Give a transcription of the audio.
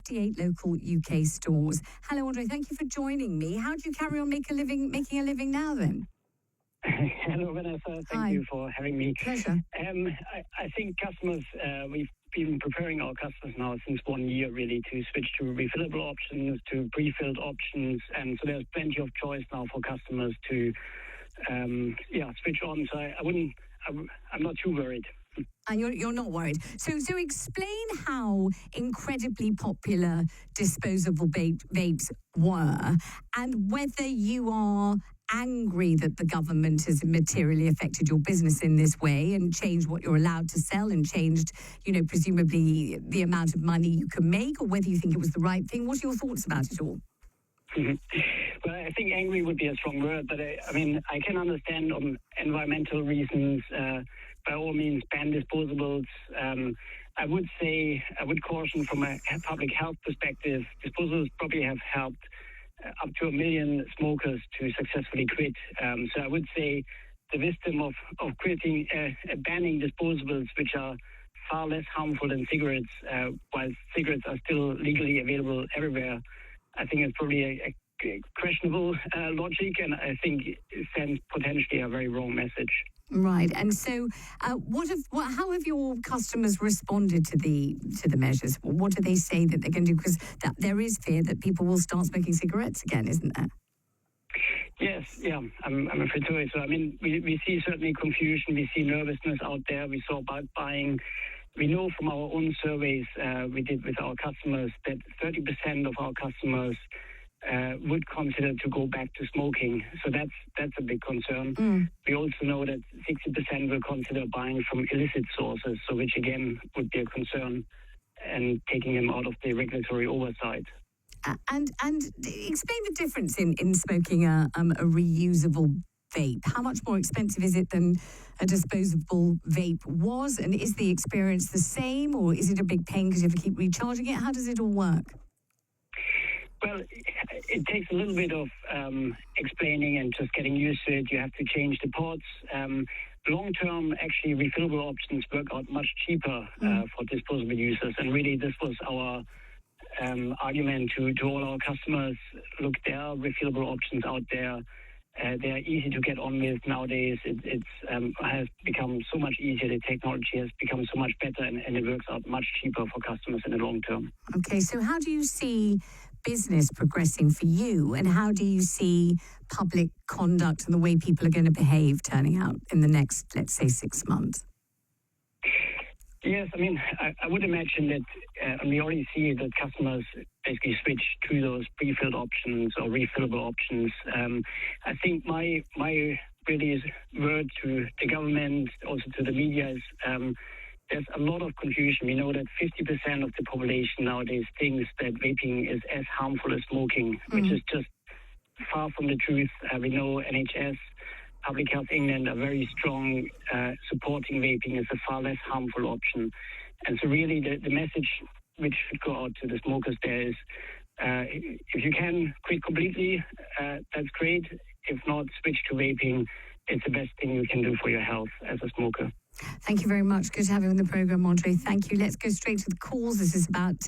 58 local UK stores. Hello, Andrej. Thank you for joining me. How do you carry on making a living now, then? Hello, Vanessa. Thank you for having me. Pleasure. I think customers, we've been preparing our customers now since 1 year, really, to switch to refillable options, to pre-filled options. And so there's plenty of choice now for customers to, switch on. So I'm not too worried. And you're not worried. So explain how incredibly popular disposable vapes were, and whether you are angry that the government has materially affected your business in this way and changed what you're allowed to sell and changed, presumably the amount of money you can make, or whether you think it was the right thing. What are your thoughts about it all? Well, I think angry would be a strong word, but I can understand on environmental reasons. By all means, ban disposables. I would caution from a public health perspective, disposables probably have helped up to 1 million smokers to successfully quit. So I would say the wisdom of banning disposables, which are far less harmful than cigarettes, while cigarettes are still legally available everywhere, I think it's probably a questionable logic, and I think it sends potentially a very wrong message. Right, and so how have your customers responded to the measures? What do they say that they're going to do? Because there is fear that people will start smoking cigarettes again, isn't there? Yes, yeah, I'm afraid to it. So we see certainly confusion, we see nervousness out there. We saw bulk buying. We know from our own surveys we did with our customers that 30% of our customers would consider to go back to smoking. So that's a big concern. We also know that 60% will consider buying from illicit sources, so which again would be a concern, and taking them out of the regulatory oversight. And explain the difference in smoking a reusable vape. How much more expensive is it than a disposable vape was? And is the experience the same, or is it a big pain because you have to keep recharging it? How does it all work? Well, it takes a little bit of explaining and just getting used to it. You have to change the pods. Long-term, actually, refillable options work out much cheaper for disposable users. And really, this was our argument to all our customers. Look, there are refillable options out there. They are easy to get on with nowadays. It has become so much easier. The technology has become so much better, and it works out much cheaper for customers in the long term. Okay, so how do you see business progressing for you, and how do you see public conduct and the way people are going to behave turning out in the next, let's say, 6 months? Yes, I would imagine that, and we already see that customers basically switch to those pre-filled options or refillable options. I think my really word to the government, also to the media, is there's a lot of confusion. We know that 50% of the population nowadays thinks that vaping is as harmful as smoking, which is just far from the truth. We know NHS, Public Health England are very strong, supporting vaping as a far less harmful option. And so really the message which should go out to the smokers there is, if you can quit completely, that's great. If not, switch to vaping. It's the best thing you can do for your health as a smoker. Thank you very much. Good to have you on the programme, Andrej. Thank you. Let's go straight to the calls. This is about